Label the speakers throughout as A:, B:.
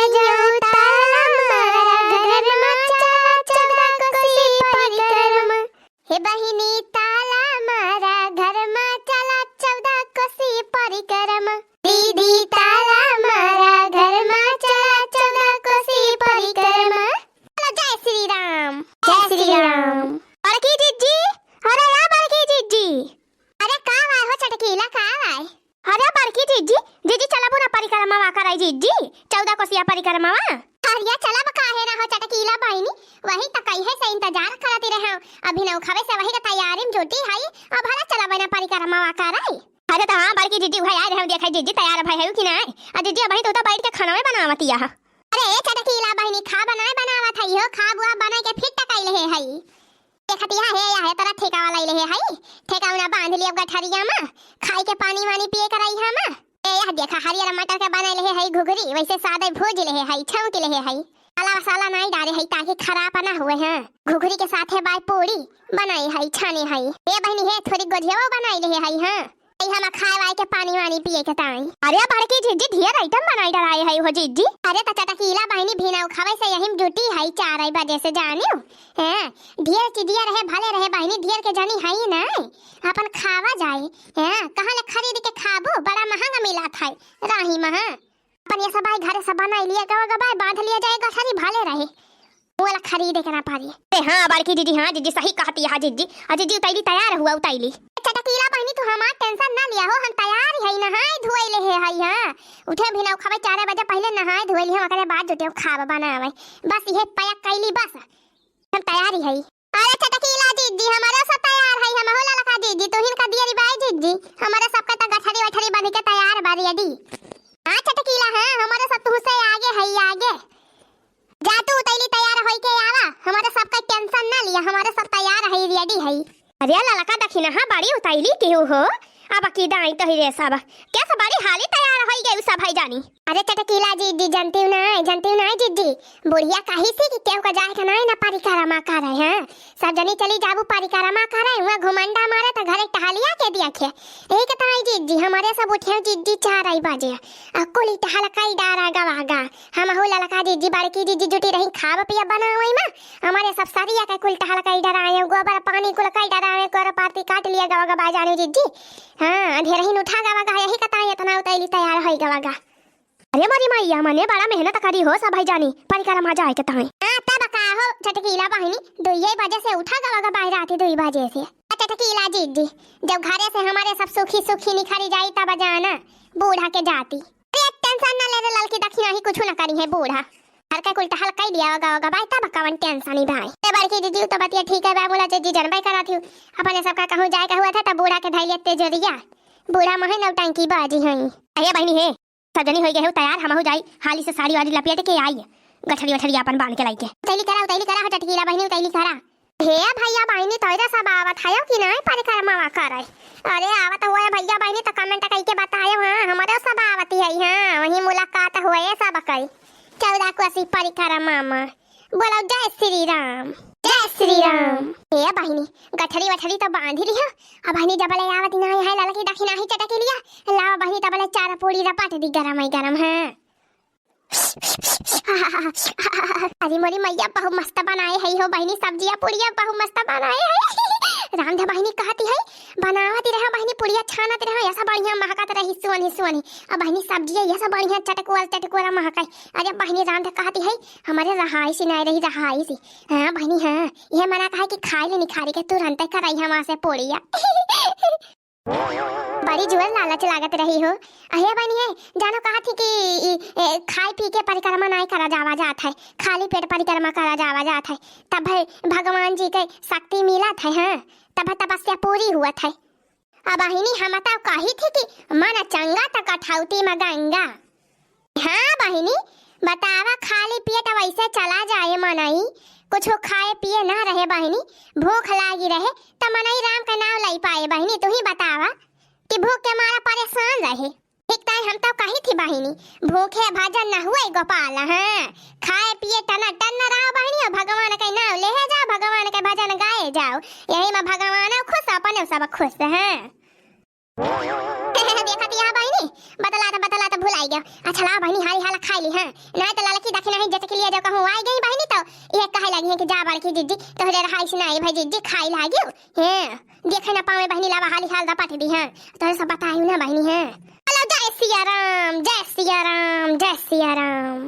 A: जाऊं ताला मारा घर में चला चौदा कोसी परिक्रमा। हे बहिनी ताला मारा घर में चला चौदा कोसी परिक्रमा। दीदी ताला मारा घर में चला चौदा कोसी परिक्रमा। जय श्री राम, जय श्री राम। बड़की जीजी, अरे या बड़की जीजी, अरे का आए हो चटकीला का आए? अरे बड़की जीजी, जीजी चला बुना परिक्रमा कराई जीजी, 14 कोसिया परिक्रमा। अरे चला काहे ना हो चटकीला बहिनी, वही त कई है से इंतजार करती रहे। अभी नौ खवे से वही का तैयारी में जुटी है, अब हला चला बना परिक्रमा कराई। अरे तो हां बड़की जीजी भाई आए रहे, देखै जीजी तैयार भाई है कि ना? आ जीजी भाई तो बैठ के खाना में बनावत या। अरे चटकीला बहिनी खा बनाए बनावत है हो, खा बुआ बना के फिट टकाई ले है। देखतिया है या है तरह ठेका वाला ले है, ठेकाउना बांध लिया गठरिया में, खाई के पानी वानी पिए कराई हम। ए यह देखा हरियर मटर के बना ले है घुघरी, वैसे सादे भूज ले है, छौंक ले है, काला मसाला नहीं डाले है ताकि खराब ना हुए हैं। घुघरी के साथ है बाय पूरी बनाई है, छाने है। ए बहनी है थोड़ी गोजिया बनाई ले है। हां हम खाए वाए के पानी वानी पिए के ताई। अरे बड़की जीजी ढेर आइटम बनाई डराए है हो जीजी। अरे त चटकीला बहनी भीना खावे से यही जुटी है 4 बजे से जानियो। हैं ढेर चिड़िया रहे भले रहे बहनी, ढेर के जानी है ना, अपन खावा जाए। हैं कहां ले खरीद के खाबो, बड़ा महंगा मिला था राही में। अपन ये सब भाई घर से बनाई लिया गवा बांध लिया जाएगा, सारी भले रहे वाला खरीदे के ना पारी। ए हां बड़की जीजी, हां जीजी सही कहती है जीजी। जीजी उतैली तैयार हुआ उतैली। चटकीला बहनी तू हमार टेंशन ना लिया हो, हम तैयार है, नहाए धोए ले है। हां उठे भी ना खावे 4 बजे पहले नहाए धोए ली, हम करे बाद जुटे खावा बनावे, बस ये पैक कैली बस हम तैयारी है। अरे चटकीला जीजी हमारा सब तैयार है, हम होला लखा जीजी तो हिन का दियरी बाई जीजी, हमारा सबका त गठरी वठरी बन के तैयार बारी अडी। हां चटकीला है हमारा सब तू से आगे है, आगे जा तू उतैली तैयार होई के आवा, हमारा सबका टेंशन ना लिया, हमारा सब तैयार है रेडी है। अरे ललका दखिना हां बड़ी उतैली केहू हो, अब की दाई तो ही रे सब क्या सब बड़ी हाली तैयार होई गई सब भाई जानी। अरे चटकीला जीजी जानती ना जीजी, बुढ़िया कही सी कि केहू का जाए का ना परिक्रमा करे हैं, सब जनी चली जाबू परिक्रमा करे, वहां घुमंडा मारे त घरे टहलिया के दिया खे। एक ताई जीजी हमारे सब उठे जीजी 4 बजे, अकुली टहल कई डारा गवागा, हम हो ललका जीजी बड़की जीजी जुटी रही खाव पिया बनावई में, हमारे सब सरिया के कुल टहल कई डराए, गोबर पानी कुल कई डराए, कर पाती काट लिया गवागा बाजाने जीजी। हां अंधेरा ही उठा गवागा, यही कताई इतना उतैली तैयार होई गवागा। अरे मारी मैया मने बड़ा मेहनत करी हो सब भाई जानी परिक्रमा जाए के ताई। हां तब का हो चटकीला बहिनी 2 बजे से उठा गवागा बाहर आती 2 बजे से। चटकीला जीजी जब घरे से हमारे सब सुखी सुखी निखरी जाई तब जाना बूढ़ा के जाती। अरे टेंशन ना ले रे ललकी दखिना ही कुछ ना करी है बूढ़ा, हल्का उल्टा हल्का ही दिया होगा भाई, तब कवन टेंशन ही भाई। ए बड़की जीजी तो बतिया ठीक है, बोला जीजी जनबे करा थी अपने सबका कहूं जाए का हुआ था तब बूढ़ा के धैले तेजरिया, बूढ़ा महे नौटंकी बाजी हई। अरे बहनी है सजनी हो गए हो तैयार, हम हो जाई हाली से साड़ी वाड़ी लपेट के आई गठरी वठरी अपन बांध के लाई के उतैली करा चटकीला बहनी उतैली करा। हे भैया बहनी तोरा सब आवत है कि नहीं परिक्रमा करे? अरे आवत हुआ भैया बहनी तो कमेंट कई के बतायो। हां हमारे सब आवत है, हां वही मुलाकात हुए सब कई 14 कोसी परिक्रमा में। बोलो जय श्री राम, जय श्री राम। हे बहनी गठरी वठरी तो बांध ली है, अब बहनी डबल आवत नहीं है, ललकी दखिना ही चटक लिया, लाओ बहनी डबल 4 पूरी रपाट दी गरम है। अरे मोरी मैया बहु मस्त बनाए है हो बहनी, सब्जियां पूड़ियां बहु मस्त बनाए है। रामधा बहनी कहती है बनावत रहे बहनी, पूड़ियां छानत रहे, ऐसा बढ़िया महकत रही सुअनी। अब बहनी सब्जियां ऐसा बढ़िया चटकुआ महकाई। अरे बहनी रामधा कहती है हमारे रहाई सी नहीं रही रहाई सी। हां बहनी हां ये मना कहा कि खाए ले निखारी के तुरंत कराई हमारे से पूड़ियां। बड़ी जुअल लालच लागत रही हो। अहे बनी है जानो कहा थी कि खाए पी के परिक्रमा नहीं करा जावा जात है, खाली पेट परिक्रमा करा जावा जात है, तब भगवान जी के शक्ति मिला था। हां तब तपस्या पूरी हुआ था। अब बहिनी हम तो कही थी कि मन चंगा त कठौती में गंगा। हां बहिनी बतावा खाली पेट वैसे चला जाए मनई, कुछ खाए पिए ना रहे बहिनी, भूख लागी रहे तो मनई राम का नाम लाई पाए बहिनी, तू ही बतावा कि भूख के मारा परेशान रहे। ठीक टाइम हम तो कही थी बहिनी भूखे भजन न हुए गोपाल। हां खाए पिए टन रहो बहिनी, भगवान के नाम ले जाओ, भगवान के भजन गाए जाओ, यही में भगवान खुश अपने सब खुश हैं। देखती है बहिनी बतला भुलाई गया। अच्छा ला बहनी हारी हाला खाई ली हां ना तो ललकी दखिना है जट के लिए जो कहूं आई गई बहनी तो ये कहे लगी है कि जा बड़की दीदी तोहरे रहाई से नहीं भाई दीदी खाई लागियो हैं देखे ना पावे बहनी लावा हाली हाल दा पाट दी हां तोरे सब बताइयो ना बहनी हैं। हेलो जय सिया राम जय सिया राम जय सिया राम।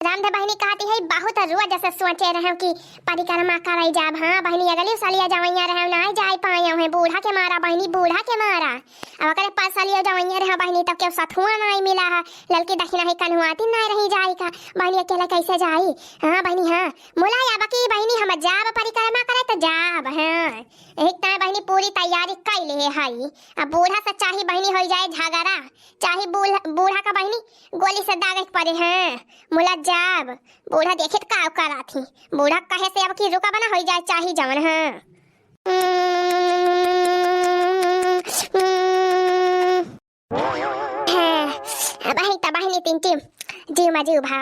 A: रामदेव बहनी कहती है बहुत रोज जैसे सोचे रहे कि परिक्रमा कराई जाब। हाँ बहनी अगली सालिया जवैया रहे ना जाई पाया है बूढ़ा के मारा बहनी बूढ़ा के मारा अब अगर 5 सालिया जवैया रहे बहनी तब के सथुआ नहीं मिला है लड़की दखिना है कन्हुआती नहीं रही जाई का बहनी अकेले कैसे जाई। हाँ बहनी हाँ मोला या बकी बहनी हम जाब परिक्रमा करे तो जाब। हाँ एक तरह बहनी पूरी तैयारी कर ले हई अब बूढ़ा से चाहे बहनी हो जाए झगड़ा चाहे बूढ़ा का बहनी गोली से दागे पड़े हैं मोला जाब बूढ़ा देखे का करा थी बूढ़ा कहे से अब की रुका बना हो जाए चाहे जवन है। बहनी तो बहनी तीन टीम जीव मजीव भा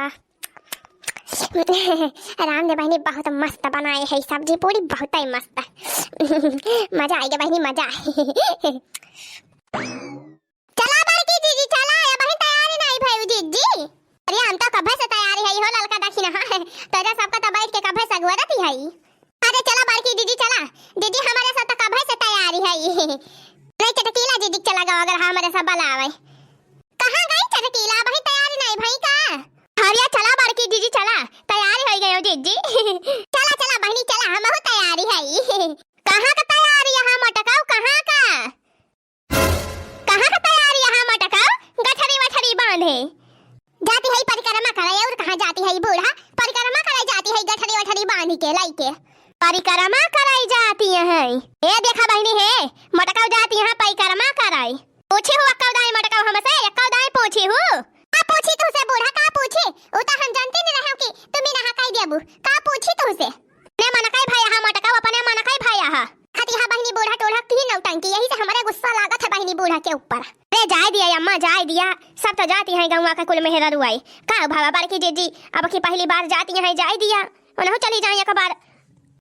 A: रामदेव बहनी बहुत मस्त बनाए है सब्जी पूरी बहुत ही मस्त मजा आएगा बहनी मजा। चला बड़की दीदी चला या बहनी तैयारी नहीं भई दीदी अरे हम तो कब से तैयारी है हो ललका दखिना है तोरा सबका तो बैठ के कब से अगवरती है। अरे चला बड़की दीदी चला दीदी हमारे साथ तो कब से तैयारी है नहीं चटकीला दीदी चला गो अगर हमारे सब बुलावे कहां गई चटकीला भाई तैयारी नहीं भाई का हरिया चला बड़की दीदी चला तैयारी हो गई हो दीदी चला चला बहनी चला हम हो तैयारी है। कहां का तैयारी यहां मटकाओ कहां का तैयारी यहां मटकाओ गठरी वठरी बांधे जाती है परिक्रमा कराई और कहां जाती है बूढ़ा परिक्रमा कराई जाती है गठरी वठरी बांध के लाई के परिक्रमा कराई जाती है। ये देखा बहनी है मटकाओ जाती है परिक्रमा कराई पूछे हो अक्कादाई मटकाओ हमसे अक्कादाई पूछे हो का पूछी तुसे बूढ़ा का पूछे ओ तो हम जानते नहीं रहे कि तुम ना काई देबू का पूछी तुसे ने मन काई भाई यहां मटकाओ अपने मन काई भाई यहां खाती हां बहनी बूढ़ा टोढ़ा की नौटंकी यही से हमारे गुस्सा लागत है बहनी बूढ़ा के ऊपर। अरे जाए दिया अम्मा जाए दिया सब तो जाती है गौवा का कुल मेहरा रुआई का भावा बड़की जीजी अब की पहली बार जाती है जाए दिया उन्हों चली जाए एक बार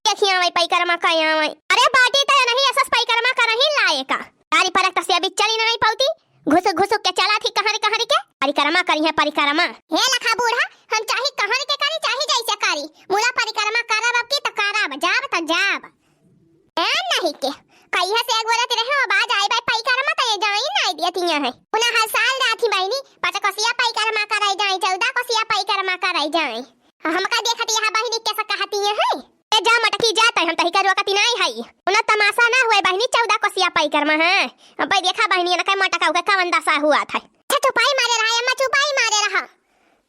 A: देखिए वही परिक्रमा काया वही अरे बाटी तो नहीं ऐसा परिक्रमा कर ही लाए का गाड़ी पर तक से अभी चली नहीं पाउती घुस घुस के चला थी कहां के परिक्रमा करी है परिक्रमा हे लखा बूढ़ा हम चाहे कहां के करी चाहे जैसे करी मुला परिक्रमा करब अब की त करब जाब त जाब ए नहीं के कहिया से एक बोलत रहे हो बाज आई भाई परिक्रमा त ये जाई नहीं दियतिया है पुनः हर साल राथी बहनी पचकसिया परिक्रमा कराई जाए 14 कसिया परिक्रमा कराई जाए हमका देखत यहां बहनी कैसा कहती है ए जा मटकी जाता हम तही करवा कती नहीं है उन तमाशा ना हुए बहनी 14 कसिया परिक्रमा है अब भाई देखा बहनी ना काय मटका का कवन दशा हुआ था अच्छा चुपाई मारे रहा अम्मा चुपाई मारे रहा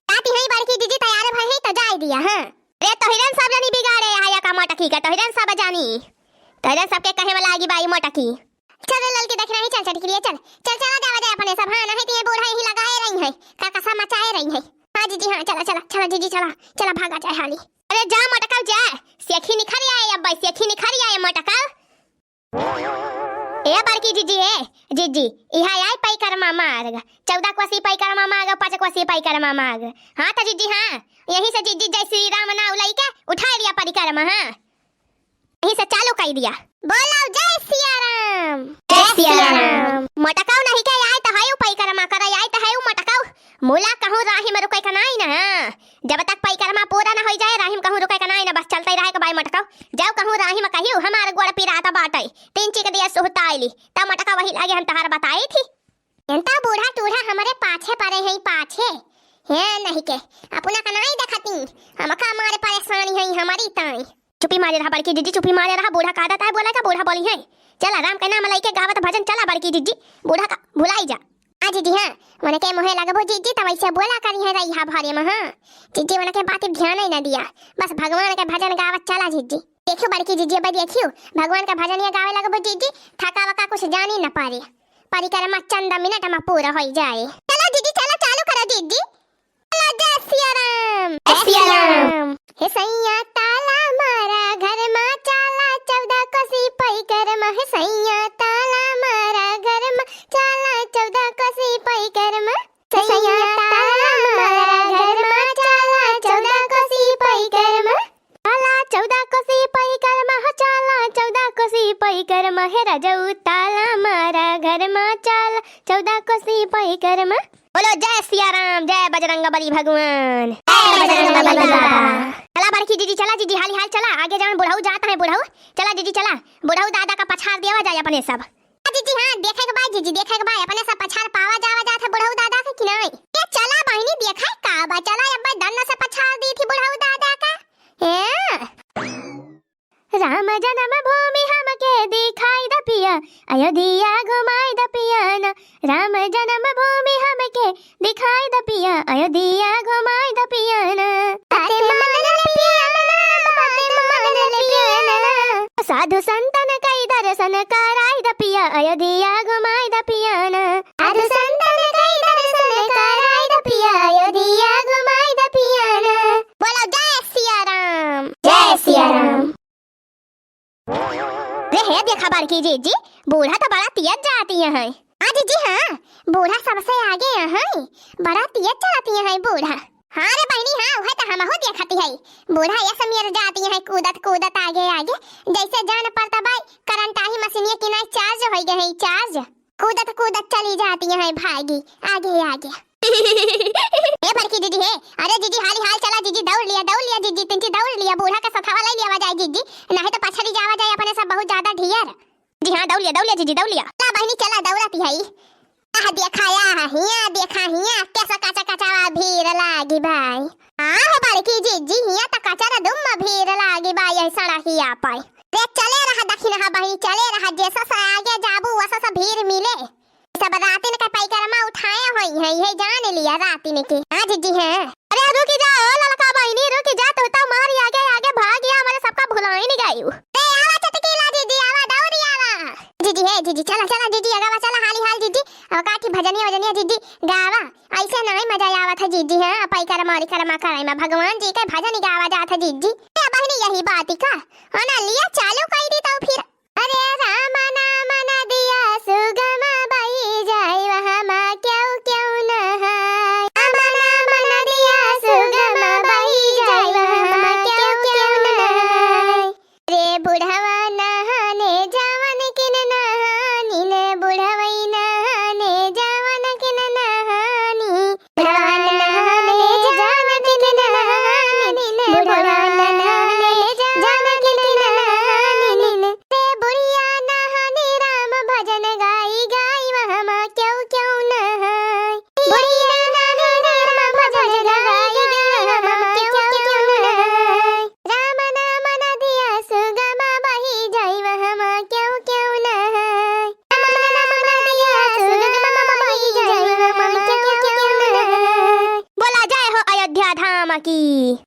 A: आती है बड़की दीदी तैयार भई है तो जाई दिया हां रे तोहिरन सब जानी बिगाड़े आया का मटकी का तोहिरन सब जानी तोहिरन सबके कहे वाला आगी बाई मटकी चल ललकी देखना ही चल चटकी लिए चल चल चला जावा जाए अपने सब हां नहीं तो ये बूढ़ा यही लगाए रही है का कसा मचाए रही है हां दीदी हां चला चला चला दीदी चला चला भागा जाए हाली अरे जा मटका जा सेखी निखरी आए अब भाई सेखी निखरी आए मटका ए बड़की जीजी है जीजी इहा आई परिक्रमा मार्ग 14 कोसी परिक्रमा मार्ग 5 कोसी परिक्रमा मार्ग हां त जीजी हां यहीं से जीजी जय श्री राम नाम लई के उठा लिया परिक्रमा हां यहीं से चालू कर दिया बोलो जय सिया राम मटकाओ नहीं के आए त हाय परिक्रमा कर आए त हाय मटकाओ मोला कहूं राहिम रुकै का नहीं ना जब तक परिक्रमा पूरा ना हो जाए राहिम कहूं रुकै का नहीं ना बस चलते रहे के भाई मटकाओ जाओ कहूं राहिम कहियो हमार गोड़ पिराता बाटे 3 चिक दिया सुहता आईली त मटका वही लागे हम तहार बताई थी एंता बूढ़ा टूढ़ा हमारे पाछे पड़े हैं पाछे है नहीं के अपना का नहीं देखती हमका हमारे परेशानी है हमारी ताई चुपी मारे रहा बड़की जीजी चुपी मारे रहा बूढ़ा का आदत है बोला का बूढ़ा बोली है चला राम के नाम लई के गावत भजन चला बड़की जीजी बूढ़ा का भुलाई जा आ जीजी हां मने के मोहे लगबो जीजी त वैसे बोला करी है रही हा भारे में हां जीजी मने के बात ध्यान ही ना दिया बस भगवान के भजन गावत चला जीजी देखियो बड़की जीजी अब देखियो भगवान का भजन ये गावे लगबो जीजी थका वका कुछ जान ही ना पारे परिक्रमा चंद मिनट में पूरा हो जाए चलो जीजी चलो चालू करो जीजी चलो जय सिया राम हे सैया ताला मारा घर में चाला 14 कोसी परिक्रमा हे सैया ताला मारा घर में चाला 14 कोसी परिक्रमा सैया ताला मारा घर में चाला 14 कोसी परिक्रमा चाला 14 कोसी परिक्रमा हो चाला 14 कोसी हे रजऊ ताला मारा घर मा चाला 14 कोसी परिक्रमा। बोलो जय सिया राम, जय बजरंगबली भगवान, जय बजरंगबली बाबा। चला बड़की जीजी, चला जीजी, हाली हाल चला, आगे जान बुढ़ऊ जाता है बुढ़ऊ। चला जीजी चला, बुढ़ऊ दादा का पछाड़ देवा जाए अपने सब। जीजी हाँ देखे के बाद जीजी, देखे के बाद अपने सब पछाड़ पावा जावा जात है बुढ़ऊ दादा के कि नहीं। ये चला बहनी देखा का बा, चला अब दन्ना से पछाड़ दी थी बुढ़ऊ दादा का। राम जन्म भूमि हमके दिखाई द पिया, अयोध्या घुमाई द पिया ना। राम जन्म भूमि हमके दिखाई द पिया, अयोध्या घुमाई द पिया ना। साधु संतन कई दर्शन कराई द पिया, अयोध्या घुमाई द पिया ना। साधु संतन कई दर्शन कराई द पिया, अयोध्या घुमाई द पिया ना। बोलो जय सिया राम, जय सिया राम। रे देखा बारकी जीजी, बूढ़ा तो बड़ा तेज जाती है। हाँ जीजी हाँ, बूढ़ा सबसे आगे है, बड़ा तेज चलाती है बूढ़ा। हाँ रे बहनी हाँ, वह तो हम हो देखती है। बूढ़ा ये समीर जाती है कूदत कूदत आगे आगे, जैसे जान पड़ता भाई करंट ही मशीन की ना चार्ज हो गए है, चार्ज कूदत कूदत चली जाती है भागी आगे आगे। ए बड़की जीजी है, अरे जीजी हाली हाल चला जीजी, दौड़ लिया जीजी, तिनकी दौड़ लिया, बूढ़ा का सथावा ले लिया जाए जीजी, नहीं तो पछड़ी जावा जाए अपने सब बहुत ज्यादा ढियर। जी हाँ दौड़ लिया जीजी दौड़ लिया। ला बहनी चला दौड़ती है। आह देखाया हिया, देखा हिया कैसा काचा काचा भीड़ लागी भाई। आह बड़की जीजी हिया तो कचरा दुम भीड़ लागी भाई, ऐसा हिया पाई। रे चले रहा दक्षिण हा बहनी, चले रहा, जैसा सा आगे जाबू वैसा सा भीड़ मिले। सब रातिन का पैकरमा उठाया हुई है, ये जान लिया रातिन की। हाँ जीजी है। अरे रुक जा ललका बहनी, रुक जा, तो मारी आगे आगे भाग गया, हमारे सबका भुलाई नहीं गई। ए आवा चटकीला जीजी, आवा दौड़ी आवा। जीजी है जीजी, चला चला जीजी अगावा चला हाली हाल जीजी। अब का की भजनिया जीजी गावा, ऐसे नहीं मजा आवा था जीजी। है पैकरमा और करमा कराई में भगवान जी के भजन गावा जा था जीजी। ए बहनी यही बात का है ना, लिया चालू कर दी तो फिर। अरे राम नाम न दिया सुगम बही जाए, वहाँ माँ क्यों क्यों न हाय। राम नाम न दिया सुगम बही जाए, वहाँ माँ क्यों क्यों न हाय। रे बुढ़वा नहाने जावन किन नहानी, ने बुढ़वई नहाने जावन किन नहानी। बुढ़वा नहाने जावन किन नहानी, ने बुढ़वा नहाने जावन किन नहानी। रे बुढ़िया नहाने राम भजन गाई गाई, वहाँ माँ क्यों क्यों नहाय। बुढ़िया नहाने राम भजन गाई गाई, वहाँ माँ क्यों क्यों नहाय। राम नाम न दिया सुगम बही जाई, वहाँ माँ क्यों क्यों नहाय। राम नाम न दिया सुगम बही जाई, वहाँ माँ क्यों क्यों नहाय। बोला जय हो अयोध्या धाम की,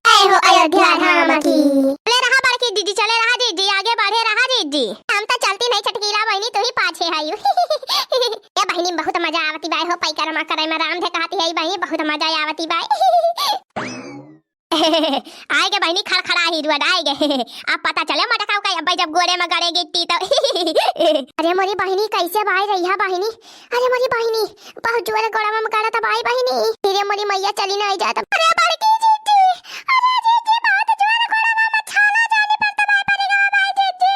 A: जय हो अयोध्या धाम की। चले रहा बड़की जीजी, चले रहा जीजी, आगे बढ़े रहा जीजी। हम तो चलती नहीं चटकीला बहनी, तू ही पाछे है। ये बहनी बहुत मजा आवती बाई हो, पैकरमा करे में राम थे कहती है बहनी, बहुत मजा आवती बाई। आए गे बहनी खड़खड़ा ही रुआ आए गे। अब पता चले मटकाऊ का अब जब गोरे में गड़े गिट्टी तो। अरे मोरी बहनी कैसे भाई रही है बहनी, अरे मोरी बहनी बहुत जोर गोड़ा में गड़ा तो भाई बहनी, फिर मोरी मैया चली नहीं जाता। अरे बड़की जीजी, अरे जीजी बहुत जोर गोड़ा में छाला जाने पर तो भाई पड़ेगा भाई जीजी।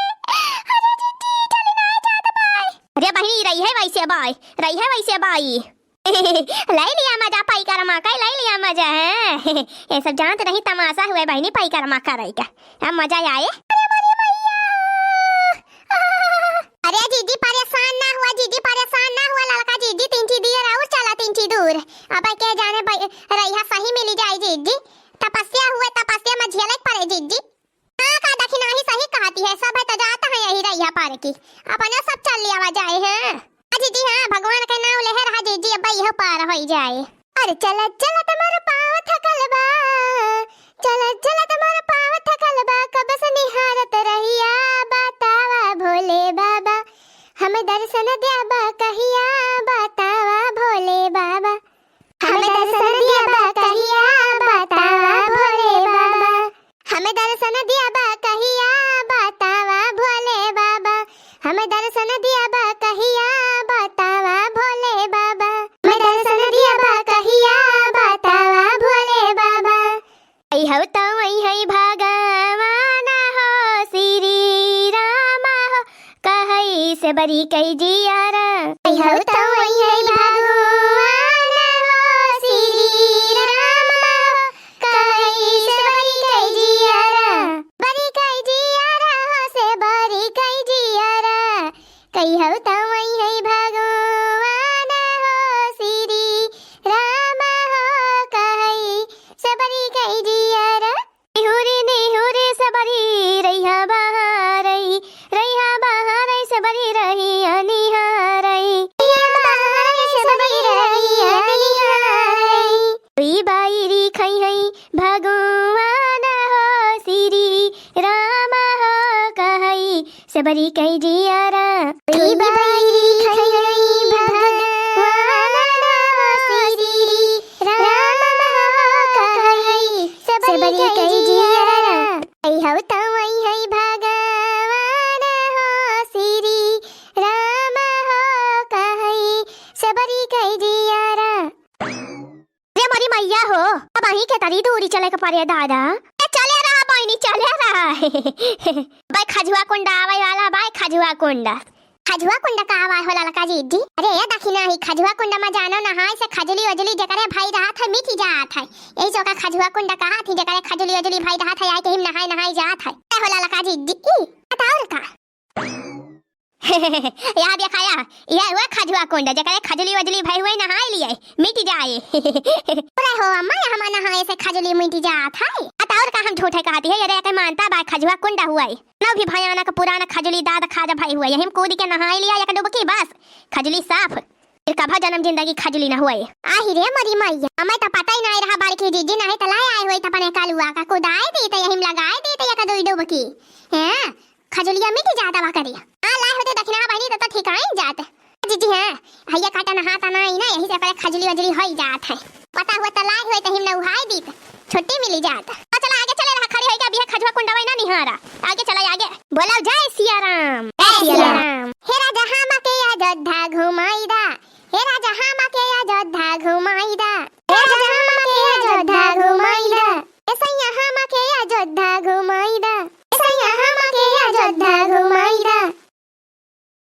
A: अरे जीजी चली नहीं जाता भाई। अरे बहनी रही है वैसे भाई, रही है वैसे भाई। ले लिया मजा पैकरमा का, ले लिया मजा है। ये सब जानते नहीं तमाशा हुए बहनी पैकरमा करेगा, अब मजा आए। अरे जीजी परेशान ना हुआ, जीजी परेशान ना हुआ, लड़का जीजी तीनची दिए और चला तीनची दूर। अब के जाने रही सही मिली जाए जीजी, तपस्या हुए तपस्या में झेले पड़े जीजी। हाँ का दक्षिणा ही सही कहती है, सब है तो जाता है यही रही पार की, अपने सब चल लिया जाए हैं। जीजी हाँ भगवान के नाम ले रहा जीजी, अब यह पार हो जाए। अरे चला चला तुम्हारा पाँव थकल बा, चला चला तुम्हारा पाँव थकल बा, कब से निहारत रहिया बतावा भोले बाबा, हमें दर्शन दिया बा कहिया बतावा भोले बाबा, हमें दर्शन से बरी कई जियारा हो तो वही है भगवान हो श्री राम कहीं से बरी कई जियारा हो से बरी कई जियारा कई हो तो वही है भगवान हो श्री राम हो कहीं से बरी कई जियारा नेहुरे से बरी रैहा बहारई से बरी रही अनिहारई बाईरी खई हई भगवान हो श्री राम हो कहई से बरी कई जियारा बाईरी खई हई भगवान हो श्री राम हो कहई से बरी कई जियारा हो तो वही है भगवान हो श्री राम हो कहई से बरी कई जियारा रे मरी मैया हो अब अही के तरी दूरी चले के पड़े दादा चले रहा बहनी चले रहा भाई खजुआ कुंडा आवे वाला भाई खजुआ कुंडा का आवाज होला लका जी दी अरे ये दखिना ही खजुआ कुंडा में जानो नहाय से खजली वजली जकरे भाई रात है मिठी जात है यही चौका खजुआ कुंडा कहा थी जकरे खजली वजली भाई रात है आके हिम नहाय जात है होला लका जी दी बताओ का याद या खाया ये हुआ खजुआ कुंडा जकरे खजली वजली भाई हुए नहाय लिए मिटी जाए अरे हो अम्मा हम नहाए से खजली मिटी जात है बताओ का हम झूठे कहती है अरे के मानता बा खजुआ कुंडा हुआ है ना भी भयानक पुराना खजली दादा खाजा भाई हुआ हम कूद के नहाय लिया या डुबकी बस खजली साफ फिर कभा जन्म जिंदगी खजली ना हुआ आही रे मरी मैया हमें तो पता ही नहीं रहा बालकी जीजी नहीं तो लाए आए हुए तपने कालुआ का कुदाए देते यही लगाए देते या का डुबकी हैं खजलिया मिटी जाता वा करिया हां लाए होते दक्षिणा बहनी तो ठिकाई जात जीजी हां हैया काटा नहाता नहीं ना यही से पहले खजली वजली होई जात है पता हुआ तो लाए हुए तो हिम न उहाई दीत छुट्टी मिली जात चला आगे चले रहा खड़ी होई का बिया खजवा कुंडा वही ना निहारा आगे चला आगे बोला जय सिया राम हे राजा हम के अयोध्या